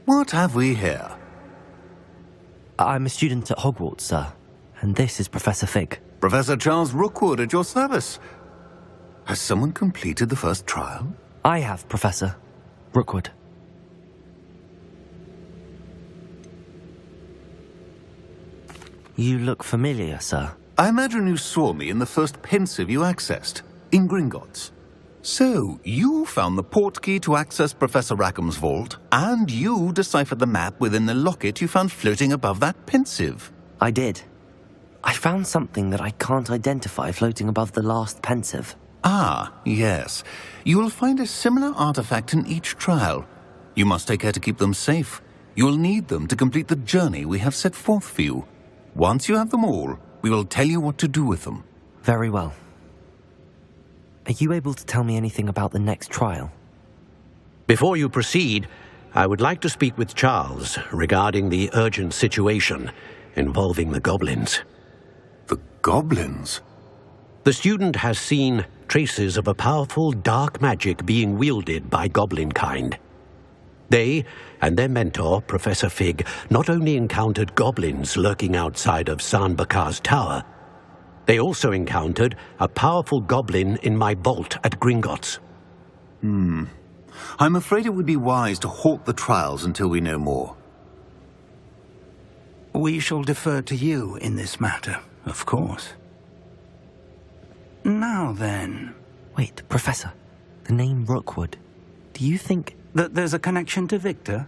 What have we here? I'm a student at Hogwarts, sir. And this is Professor Fig. Professor Charles Rookwood at your service. Has someone completed the first trial? I have, Professor Rookwood. You look familiar, sir. I imagine you saw me in the first pensive you accessed, in Gringotts. So, you found the portkey to access Professor Rackham's vault, and you deciphered the map within the locket you found floating above that pensive. I did. I found something that I can't identify floating above the last pensive. Ah, yes. You will find a similar artifact in each trial. You must take care to keep them safe. You will need them to complete the journey we have set forth for you. Once you have them all, we will tell you what to do with them. Very well. Are you able to tell me anything about the next trial? Before you proceed, I would like to speak with Charles regarding the urgent situation involving the goblins. The goblins? The student has seen traces of a powerful dark magic being wielded by goblin kind. They and their mentor, Professor Fig, not only encountered goblins lurking outside of San Bakar's tower, they also encountered a powerful goblin in my vault at Gringotts. I'm afraid it would be wise to halt the trials until we know more. We shall defer to you in this matter, of course. Now then... Wait, Professor. The name Rookwood. Do you think... that there's a connection to Victor?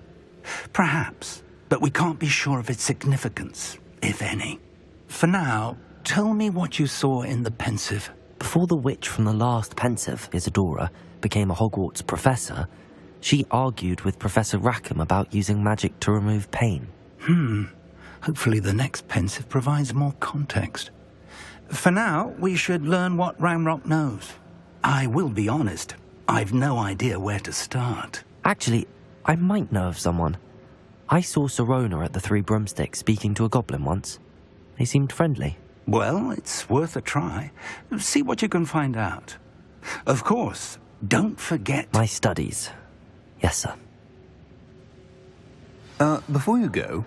Perhaps, but we can't be sure of its significance, if any. For now, tell me what you saw in the pensive. Before the witch from the last pensive, Isadora, became a Hogwarts professor, she argued with Professor Rackham about using magic to remove pain. Hopefully the next pensive provides more context. For now, we should learn what Ramrock knows. I will be honest, I've no idea where to start. Actually, I might know of someone. I saw Sirona at the Three Broomsticks speaking to a goblin once. They seemed friendly. Well, it's worth a try. See what you can find out. Of course, don't forget... My studies. Yes, sir. Before you go...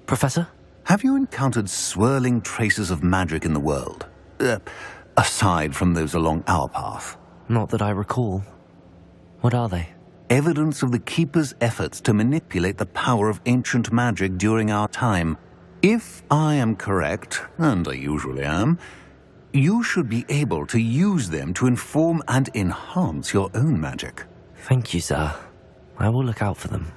Professor? Have you encountered swirling traces of magic in the world? Aside from those along our path? Not that I recall. What are they? Evidence of the Keeper's efforts to manipulate the power of ancient magic during our time. If I am correct, and I usually am, you should be able to use them to inform and enhance your own magic. Thank you, sir. I will look out for them.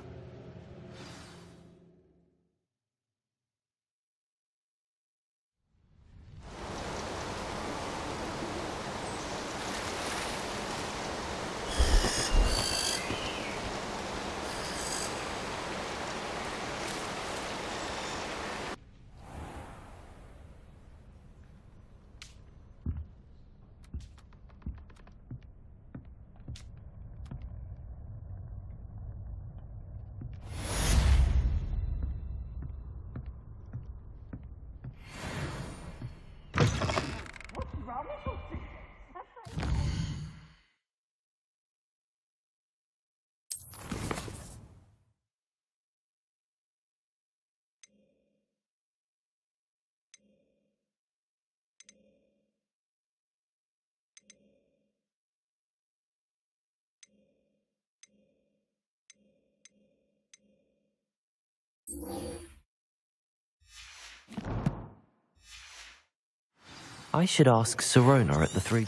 I should ask Sirona at the Three...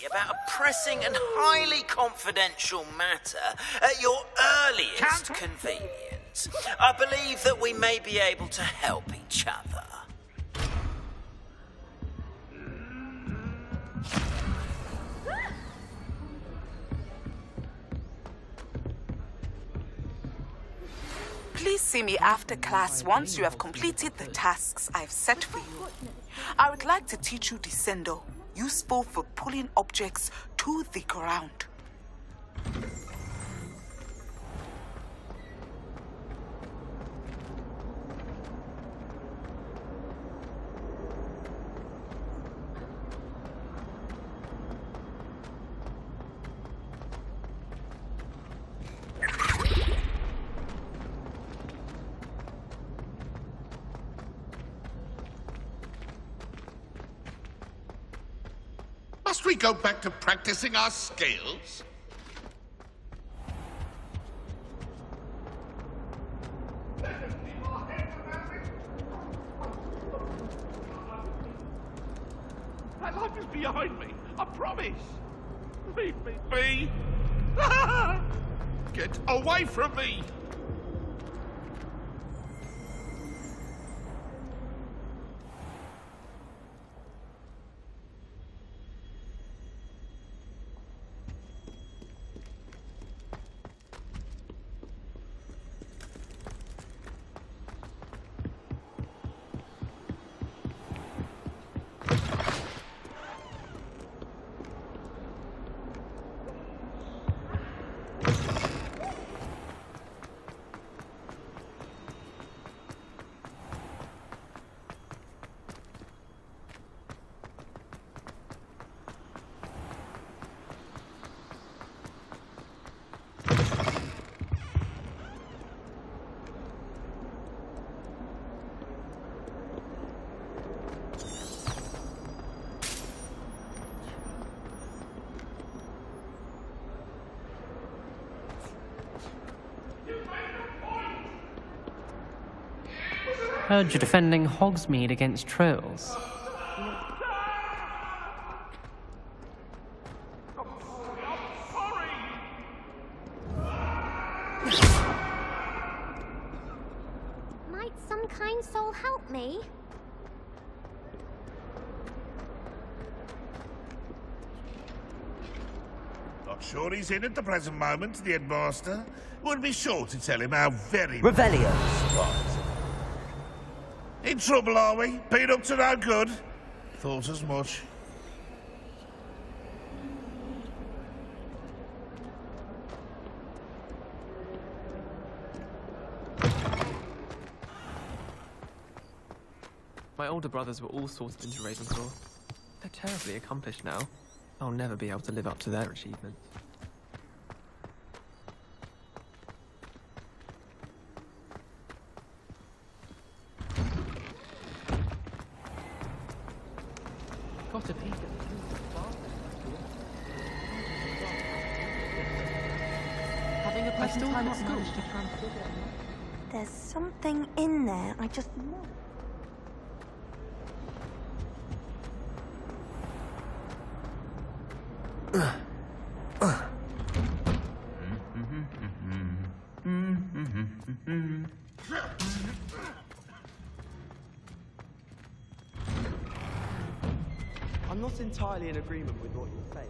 About a pressing and highly confidential matter at your earliest convenience. I believe that we may be able to help each other. Please see me after class once you have completed the tasks I've set for you. I would like to teach you Descendo, useful for pulling objects to the ground. Must we go back to practicing our skills? That life is behind me, I promise. Leave me be. Get away from me. Heard you're defending Hogsmeade against trolls. Might some kind soul help me? Not sure he's in at the present moment, the headmaster. Would be sure to tell him how very... Revelio. In trouble, are we? Been up to no good? Thought as much. My older brothers were all sorted into Ravenclaw. They're terribly accomplished now. I'll never be able to live up to their achievements. Got a peek at having a pleasant time at school. There's something in there, I just know. I'm not entirely in agreement with what you're saying.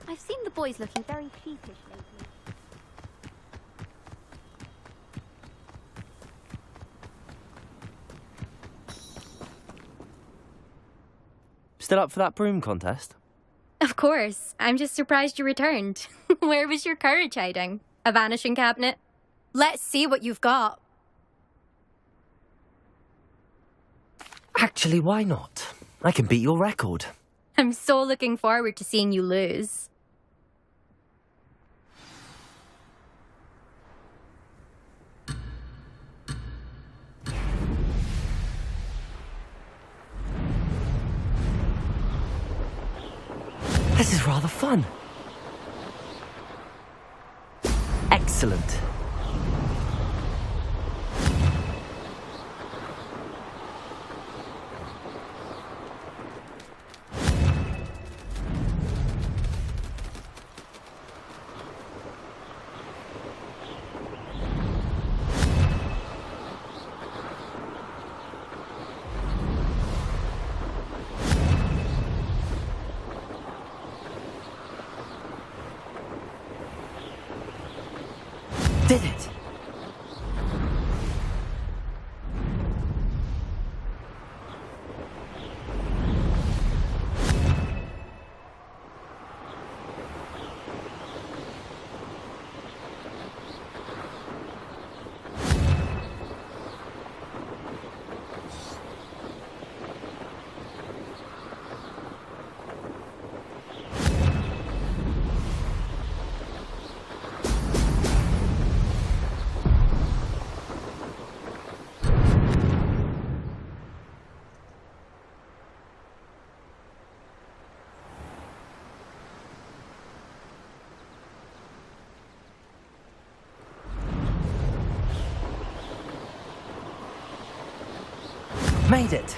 I've seen the boys looking very sheepish lately. Still up for that broom contest? Of course. I'm just surprised you returned. Where was your courage hiding? A vanishing cabinet? Let's see what you've got. Actually, why not? I can beat your record. I'm so looking forward to seeing you lose. This is rather fun. Excellent. Made it.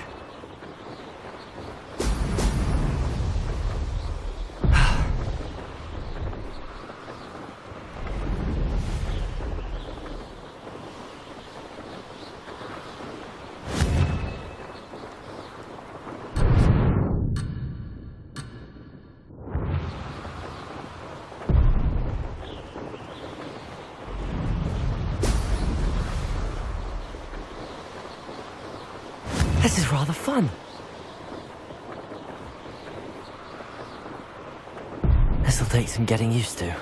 This is rather fun. This'll take some getting used to.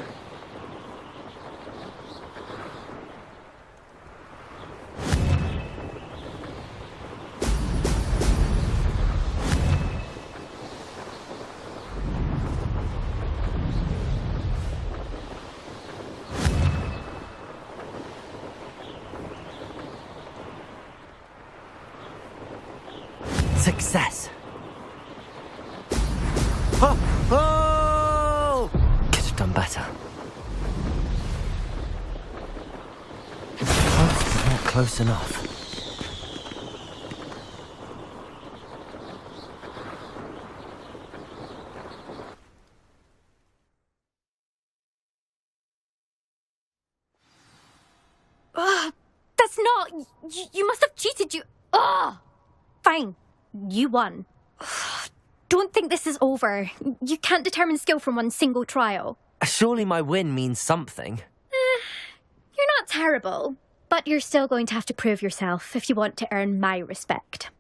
Success. Oh! Oh! Could have done better. Close, but not close enough. That's not... You must have cheated, you... Fine. You won. Don't think this is over. You can't determine skill from one single trial. Surely my win means something. You're not terrible, but you're still going to have to prove yourself if you want to earn my respect.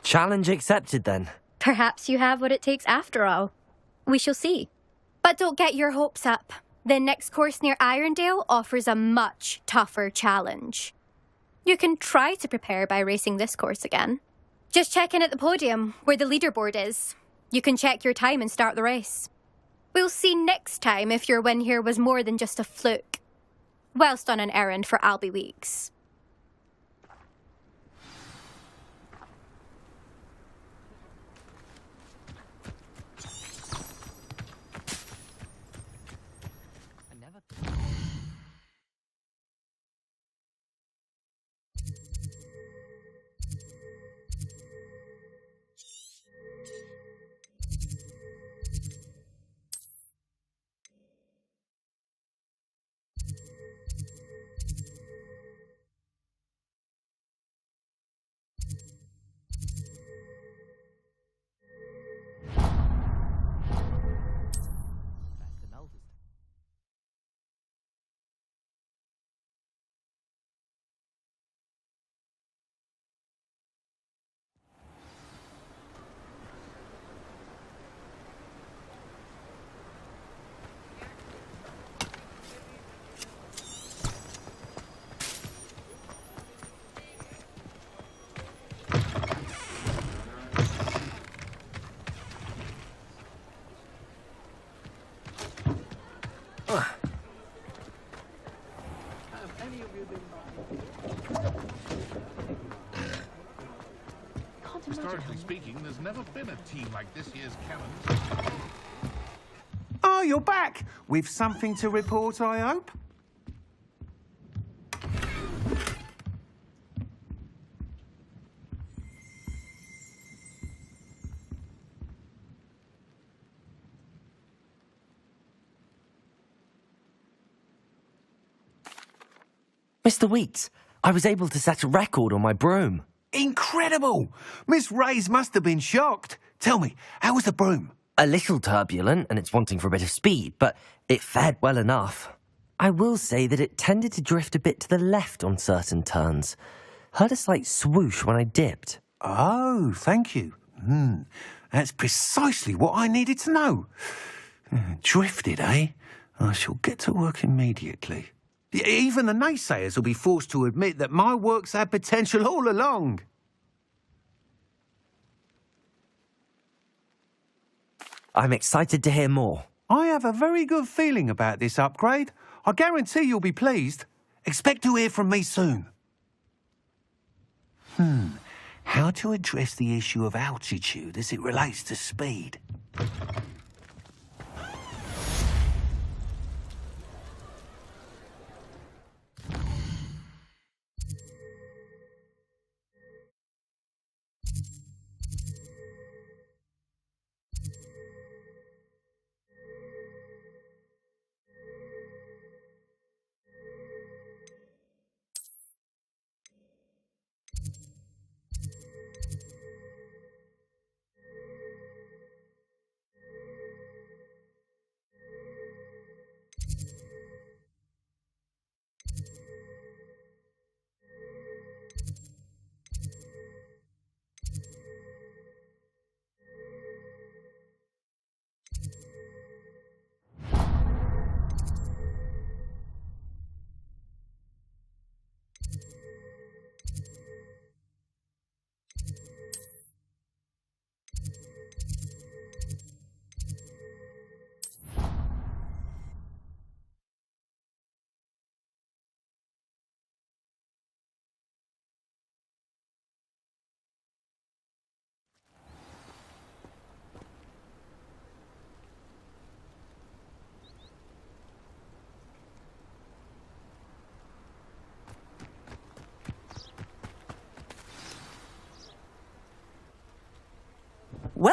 Challenge accepted, then. Perhaps you have what it takes after all. We shall see. But don't get your hopes up. The next course near Irondale offers a much tougher challenge. You can try to prepare by racing this course again. Just check in at the podium, where the leaderboard is. You can check your time and start the race. We'll see next time if your win here was more than just a fluke. Whilst on an errand for Albie Weeks. Historically speaking, there's never been a team like this year's Cannons. Oh, you're back! With something to report, I hope? Mr. Weeks, I was able to set a record on my broom. Incredible! Miss Reyes must have been shocked. Tell me, how was the broom? A little turbulent, and it's wanting for a bit of speed, but it fared well enough. I will say that it tended to drift a bit to the left on certain turns. Heard a slight swoosh when I dipped. Oh, thank you. That's precisely what I needed to know. Drifted, eh? I shall get to work immediately. Even the naysayers will be forced to admit that my work's had potential all along. I'm excited to hear more. I have a very good feeling about this upgrade. I guarantee you'll be pleased. Expect to hear from me soon. How to address the issue of altitude as it relates to speed?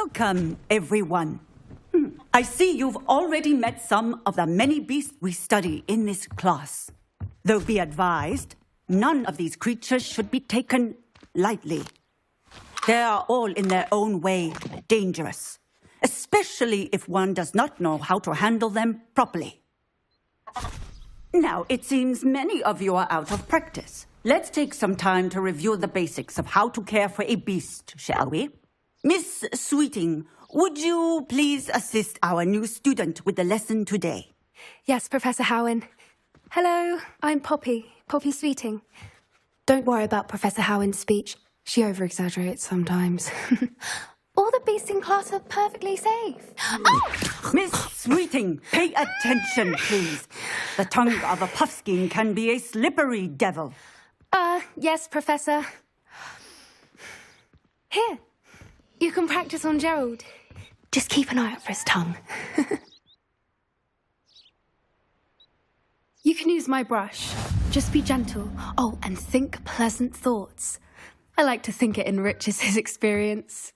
Welcome, everyone. I see you've already met some of the many beasts we study in this class. Though be advised, none of these creatures should be taken lightly. They are all in their own way dangerous, especially if one does not know how to handle them properly. Now, it seems many of you are out of practice. Let's take some time to review the basics of how to care for a beast, shall we? Miss Sweeting, would you please assist our new student with the lesson today? Yes, Professor Howen. Hello, I'm Poppy Sweeting. Don't worry about Professor Howen's speech. She over-exaggerates sometimes. All the beasts in class are perfectly safe. Oh! Miss Sweeting, pay attention, please. The tongue of a puffskein can be a slippery devil. Yes, Professor. Here, you can practice on Gerald. Just keep an eye out for his tongue. You can use my brush. Just be gentle. Oh, and think pleasant thoughts. I like to think it enriches his experience.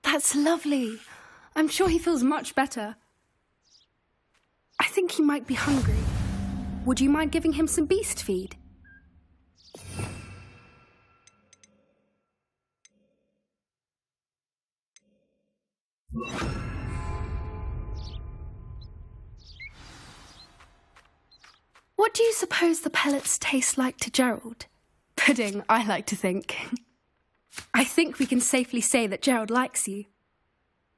That's lovely. I'm sure he feels much better. I think he might be hungry. Would you mind giving him some beast feed? What do you suppose the pellets taste like to Gerald? Pudding, I like to think. I think we can safely say that Gerald likes you.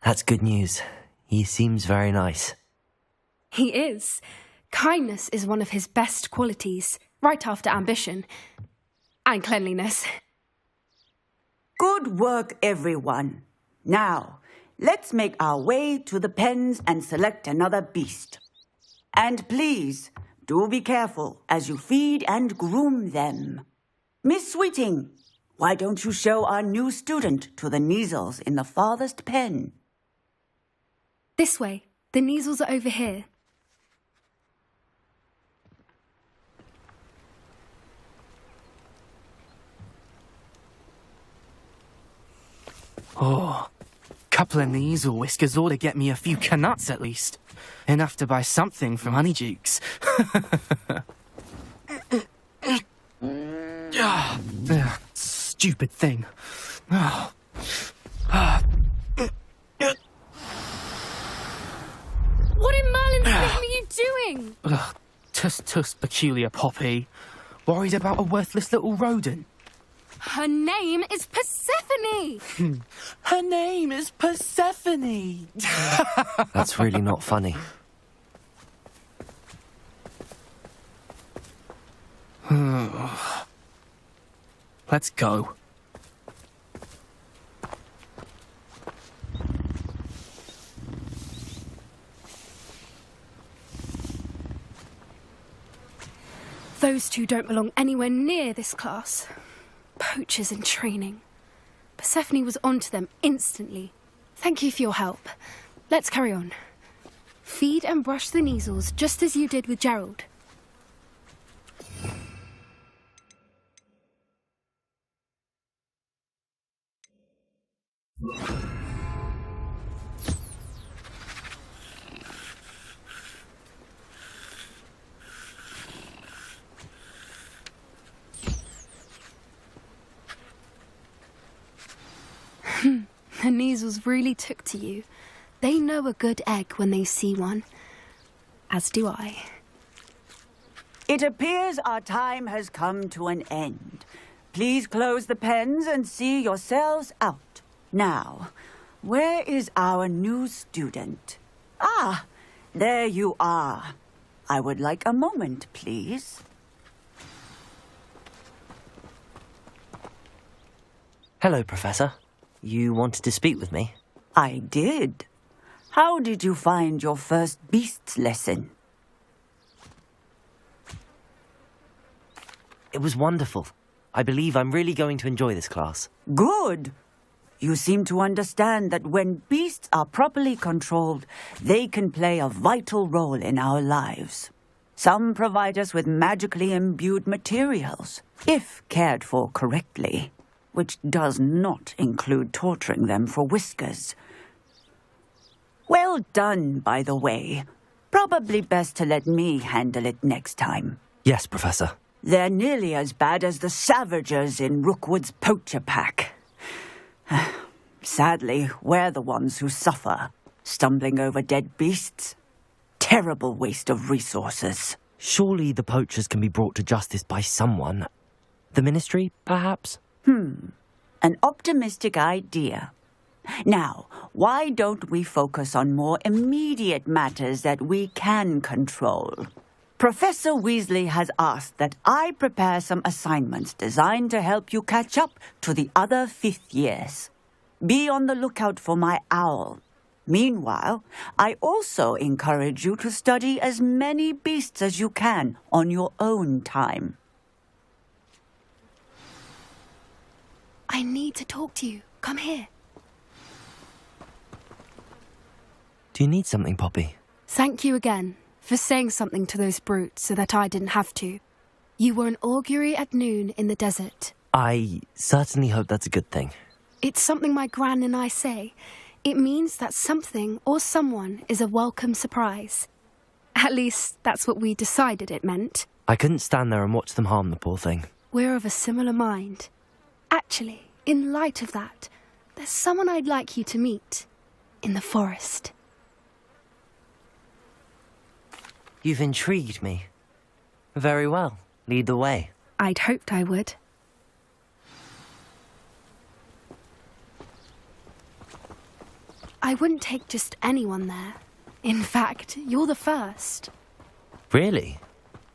That's good news. He seems very nice. He is. Kindness is one of his best qualities, right after ambition. And cleanliness. Good work, everyone. Now, let's make our way to the pens and select another beast. And please, do be careful as you feed and groom them. Miss Sweeting, why don't you show our new student to the Neasels in the farthest pen? This way. The Neasels are over here. Oh, couple of Neasel whiskers ought to get me a few canuts at least. Enough to buy something from Honeydukes. Stupid thing. Oh. What in Merlin's name are you doing? Tuss, peculiar Poppy. Worried about a worthless little rodent. Her name is Persephone! Her name is Persephone! That's really not funny. Let's go. Those two don't belong anywhere near this class. Poachers in training. Persephone was onto them instantly. Thank you for your help. Let's carry on. Feed and brush the Neasels just as you did with Gerald. The Neasels really took to you. They know a good egg when they see one. As do I. It appears our time has come to an end. Please close the pens and see yourselves out. Now, where is our new student? Ah, there you are. I would like a moment, please. Hello, Professor. You wanted to speak with me? I did. How did you find your first beasts lesson? It was wonderful. I believe I'm really going to enjoy this class. Good. You seem to understand that when beasts are properly controlled, they can play a vital role in our lives. Some provide us with magically imbued materials, if cared for correctly, which does not include torturing them for whiskers. Well done, by the way. Probably best to let me handle it next time. Yes, Professor. They're nearly as bad as the Savagers in Rookwood's poacher pack. Sadly, we're the ones who suffer, stumbling over dead beasts. Terrible waste of resources. Surely the poachers can be brought to justice by someone. The Ministry, perhaps? An optimistic idea. Now, why don't we focus on more immediate matters that we can control? Professor Weasley has asked that I prepare some assignments designed to help you catch up to the other fifth years. Be on the lookout for my owl. Meanwhile, I also encourage you to study as many beasts as you can on your own time. I need to talk to you. Come here. Do you need something, Poppy? Thank you again for saying something to those brutes so that I didn't have to. You were an augury at noon in the desert. I certainly hope that's a good thing. It's something my gran and I say. It means that something or someone is a welcome surprise. At least, that's what we decided it meant. I couldn't stand there and watch them harm the poor thing. We're of a similar mind. Actually, in light of that, there's someone I'd like you to meet. In the forest. You've intrigued me. Very well. Lead the way. I'd hoped I would. I wouldn't take just anyone there. In fact, you're the first. Really?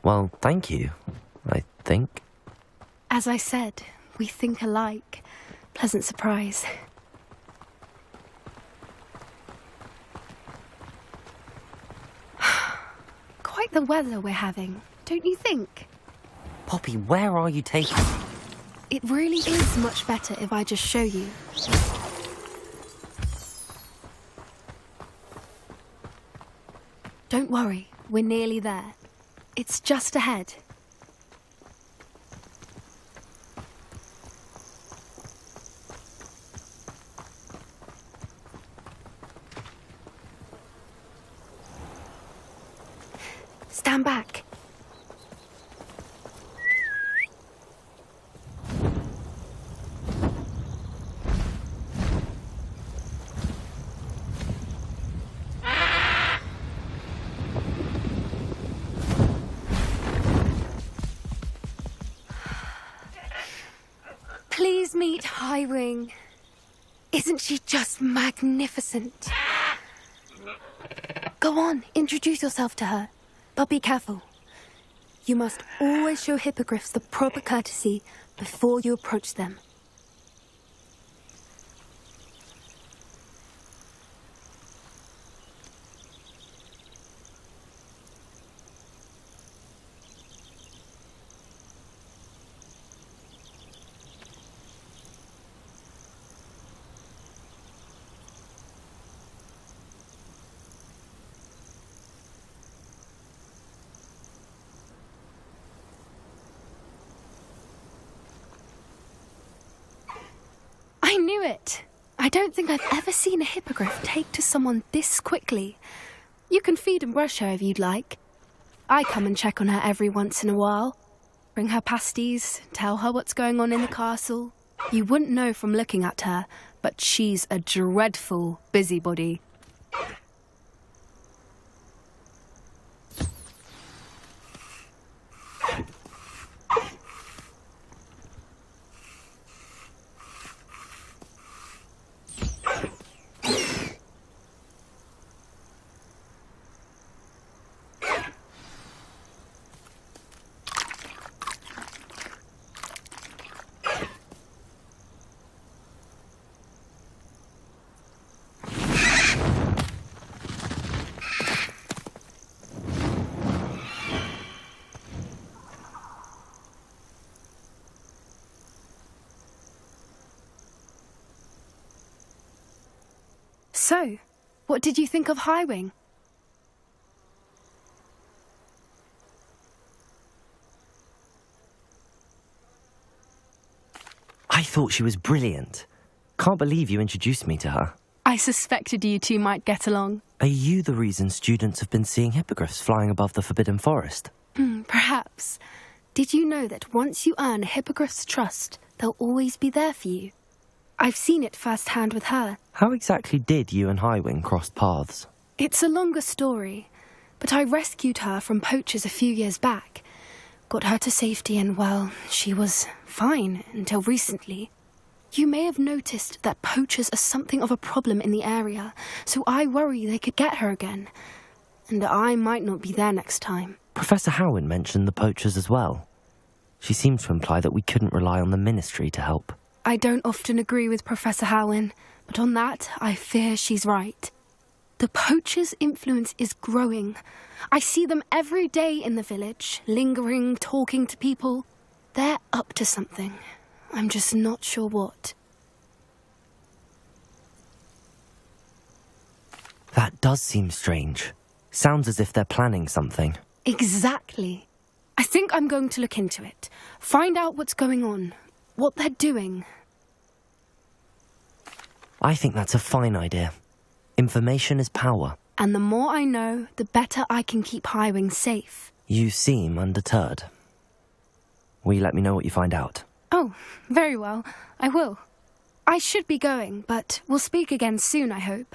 Well, thank you, I think. As I said, we think alike. Pleasant surprise. Quite the weather we're having, don't you think? Poppy, where are you taking me? It really is much better if I just show you. Don't worry, we're nearly there. It's just ahead. Stand back. Please meet Highwing. Isn't she just magnificent? Go on, introduce yourself to her. But be careful. You must always show hippogriffs the proper courtesy before you approach them. I knew it! I don't think I've ever seen a hippogriff take to someone this quickly. You can feed and brush her if you'd like. I come and check on her every once in a while. Bring her pasties, tell her what's going on in the castle. You wouldn't know from looking at her, but she's a dreadful busybody. So, what did you think of Highwing? I thought she was brilliant. Can't believe you introduced me to her. I suspected you two might get along. Are you the reason students have been seeing hippogriffs flying above the Forbidden Forest? Perhaps. Did you know that once you earn a hippogriff's trust, they'll always be there for you? I've seen it firsthand with her. How exactly did you and Highwing cross paths? It's a longer story, but I rescued her from poachers a few years back. Got her to safety and, well, she was fine until recently. You may have noticed that poachers are something of a problem in the area, so I worry they could get her again. And I might not be there next time. Professor Howin mentioned the poachers as well. She seemed to imply that we couldn't rely on the ministry to help. I don't often agree with Professor Howin, but on that, I fear she's right. The poachers' influence is growing. I see them every day in the village, lingering, talking to people. They're up to something. I'm just not sure what. That does seem strange. Sounds as if they're planning something. Exactly. I think I'm going to look into it. Find out what's going on. What they're doing. I think that's a fine idea. Information is power. And the more I know, the better I can keep Highwing safe. You seem undeterred. Will you let me know what you find out? Oh, very well. I will. I should be going, but we'll speak again soon, I hope.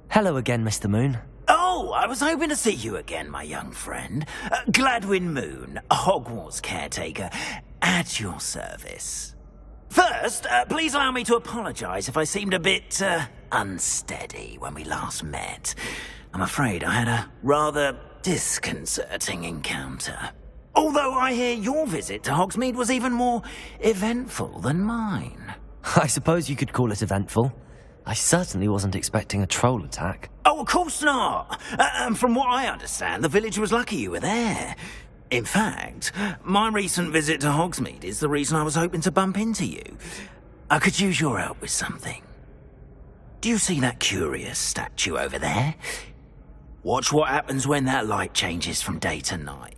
Hello again, Mr. Moon. Oh, I was hoping to see you again, my young friend. Gladwin Moon, Hogwarts caretaker, at your service. First, please allow me to apologise if I seemed a bit, unsteady when we last met. I'm afraid I had a rather disconcerting encounter. Although I hear your visit to Hogsmeade was even more eventful than mine. I suppose you could call it eventful. I certainly wasn't expecting a troll attack. Oh, of course not. From what I understand, the village was lucky you were there. In fact, my recent visit to Hogsmeade is the reason I was hoping to bump into you. I could use your help with something. Do you see that curious statue over there? Watch what happens when that light changes from day to night.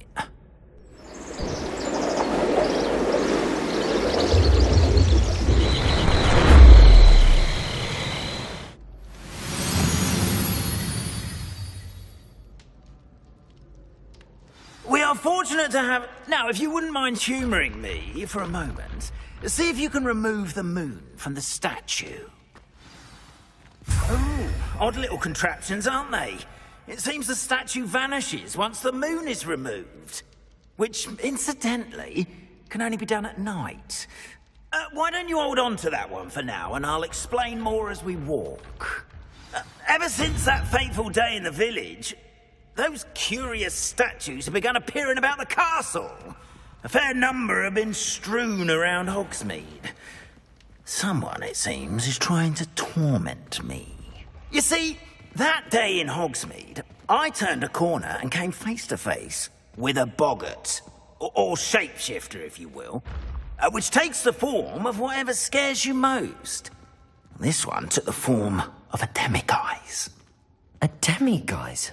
We are fortunate to have... Now, if you wouldn't mind humouring me for a moment, see if you can remove the moon from the statue. Oh, odd little contraptions, aren't they? It seems the statue vanishes once the moon is removed. Which, incidentally, can only be done at night. Why don't you hold on to that one for now, and I'll explain more as we walk. Ever since that fateful day in the village, those curious statues have begun appearing about the castle. A fair number have been strewn around Hogsmeade. Someone, it seems, is trying to torment me. You see, that day in Hogsmeade, I turned a corner and came face to face with a boggart, or shapeshifter, if you will, which takes the form of whatever scares you most. This one took the form of a demiguise. A demiguise?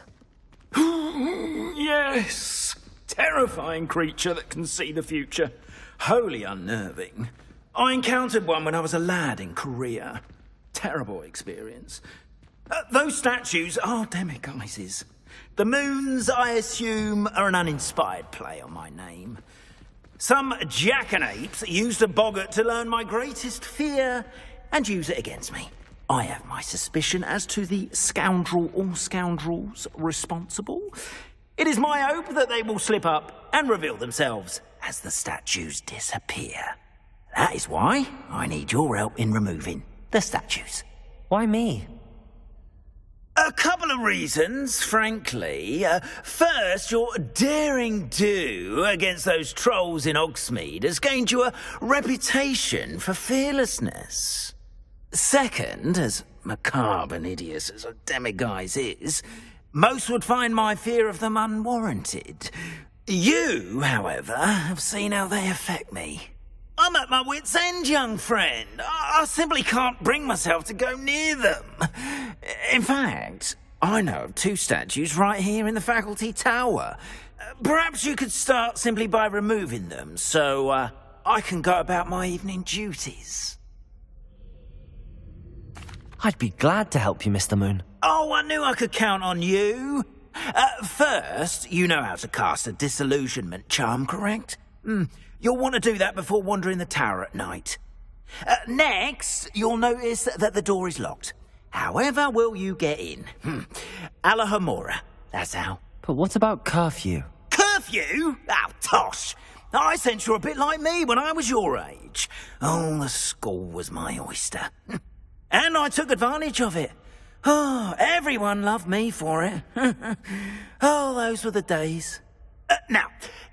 Yes! Terrifying creature that can see the future. Wholly unnerving. I encountered one when I was a lad in Korea. Terrible experience. Those statues are demiguises. The moons, I assume, are an uninspired play on my name. Some jackanapes used a boggart to learn my greatest fear and use it against me. I have my suspicion as to the scoundrel or scoundrels responsible. It is my hope that they will slip up and reveal themselves as the statues disappear. That is why I need your help in removing the statues. Why me? A couple of reasons, frankly. First, your daring do against those trolls in Hogsmeade has gained you a reputation for fearlessness. Second, as macabre and hideous as a demiguise is, most would find my fear of them unwarranted. You, however, have seen how they affect me. I'm at my wit's end, young friend. I simply can't bring myself to go near them. In fact, I know of 2 statues right here in the faculty tower. Perhaps you could start simply by removing them, so I can go about my evening duties. I'd be glad to help you, Mr. Moon. Oh, I knew I could count on you. First, you know how to cast a disillusionment charm, correct? You'll want to do that before wandering the tower at night. Next, you'll notice that the door is locked. However will you get in? Alahomora, that's how. But what about curfew? Curfew? Oh, tosh. I sense you're a bit like me when I was your age. Oh, the school was my oyster. And I took advantage of it. Oh, everyone loved me for it. Oh, those were the days. Now,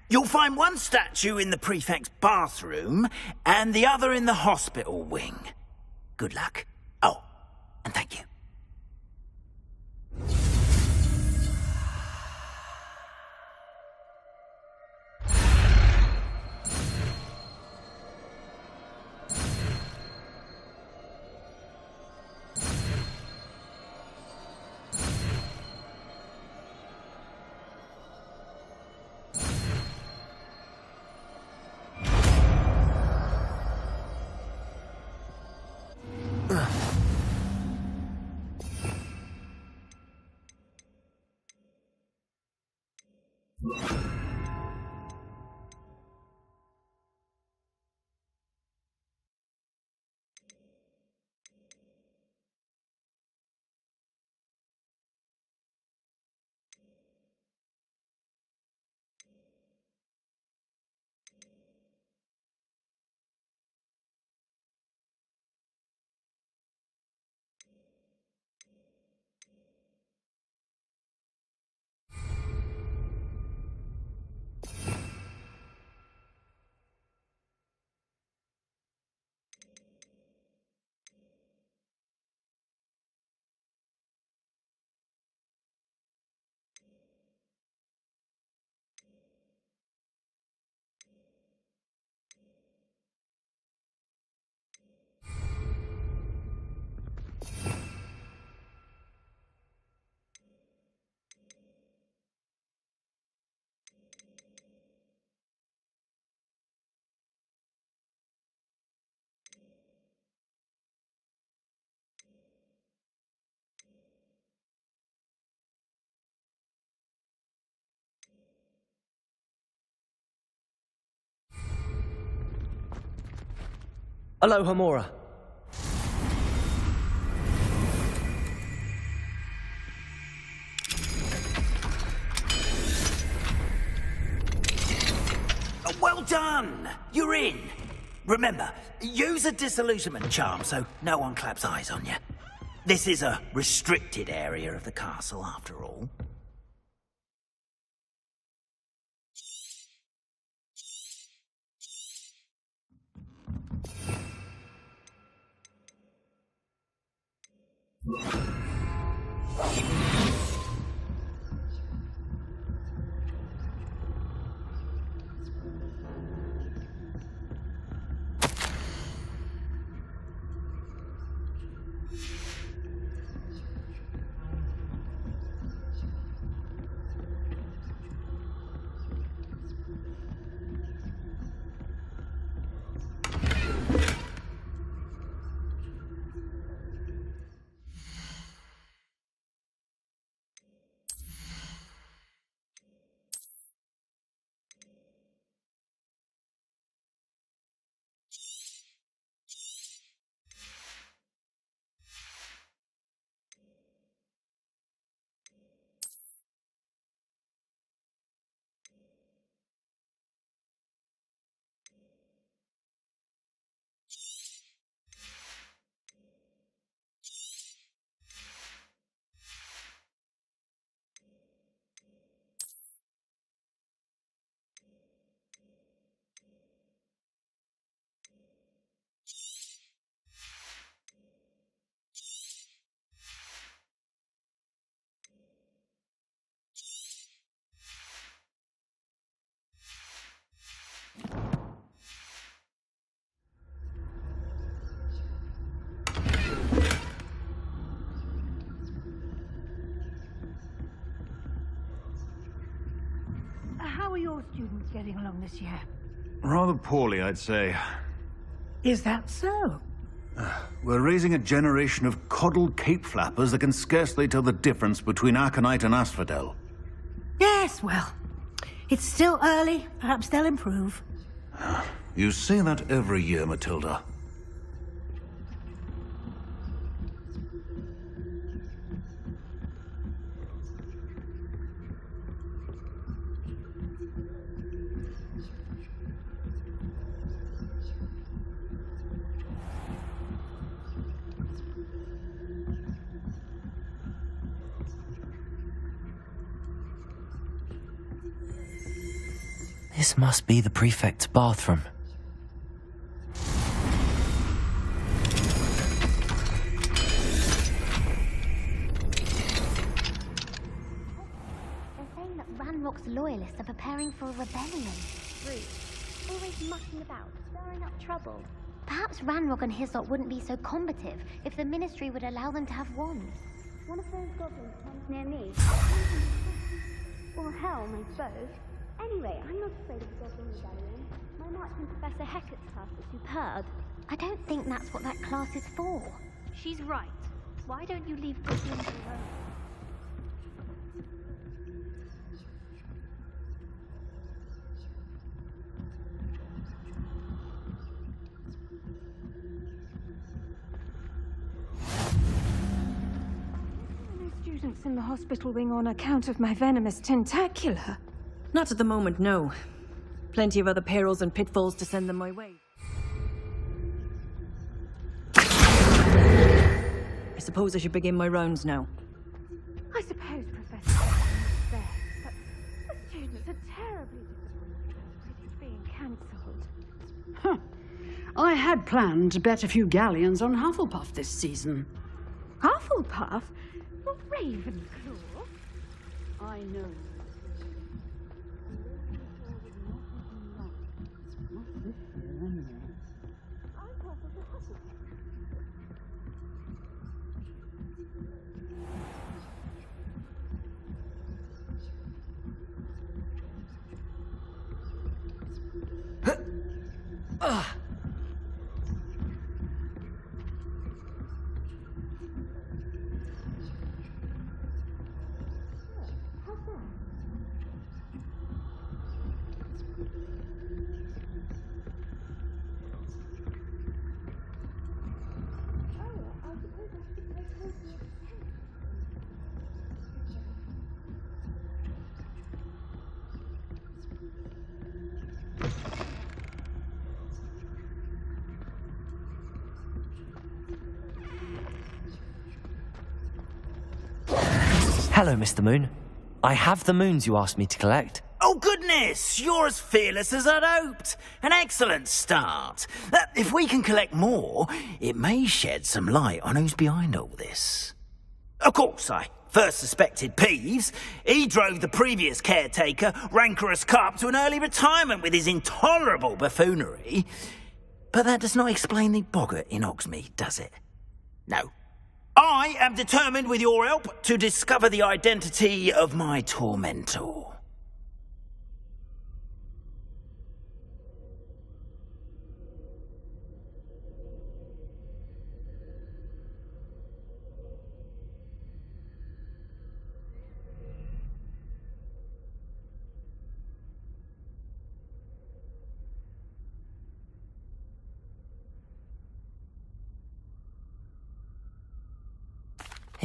you'll find one statue in the prefect's bathroom and the other in the hospital wing. Good luck. Oh, and thank you. Alohomora. Well Well done! You're in. Remember, use a disillusionment charm so no one claps eyes on you. This is a restricted area of the castle, after all. How are your students getting along this year? Rather poorly, I'd say. Is that so? We're raising a generation of coddled cape flappers that can scarcely tell the difference between aconite and asphodel. Yes, well, it's still early. Perhaps they'll improve. You say that every year, Matilda. This must be the prefect's bathroom. They're saying that Ranrock's loyalists are preparing for a rebellion. Rude. Always mucking about, stirring up trouble. Perhaps Ranrock and his lot wouldn't be so combative if the Ministry would allow them to have wands. One of those goblins comes near me. Or Helm, I suppose. Anyway, I'm not afraid of the Goblin Rebellion. My march in Professor Hecat's class was superb. I don't think that's what that class is for. She's right. Why don't you leave goblins alone? Students in the hospital wing on account of my venomous tentacula. Not at the moment, no. Plenty of other perils and pitfalls to send them my way. I suppose I should begin my rounds now. I suppose Professor is there, but the students are terribly disappointed that it's being cancelled. Huh. I had planned to bet a few galleons on Hufflepuff this season. Hufflepuff? Not Ravenclaw? I know. Hello, Mr. Moon. I have the moons you asked me to collect. Oh, goodness! You're as fearless as I'd hoped. An excellent start. If we can collect more, it may shed some light on who's behind all this. Of course, I first suspected Peeves. He drove the previous caretaker, Rancorous Carp, to an early retirement with his intolerable buffoonery. But that does not explain the boggart in Hogsmeade, does it? No. I am determined, with your help, to discover the identity of my tormentor.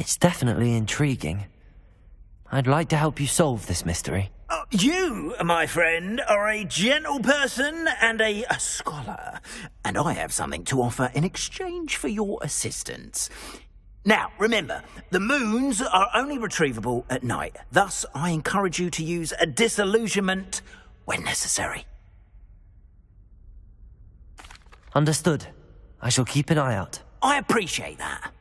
It's definitely intriguing. I'd like to help you solve this mystery. You, my friend, are a gentle person and a scholar, and I have something to offer in exchange for your assistance. Now, remember, the moons are only retrievable at night. Thus, I encourage you to use a disillusionment when necessary. Understood. I shall keep an eye out. I appreciate that.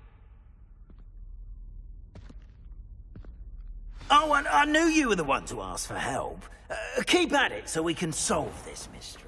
Oh, and I knew you were the one to ask for help. Keep at it so we can solve this mystery.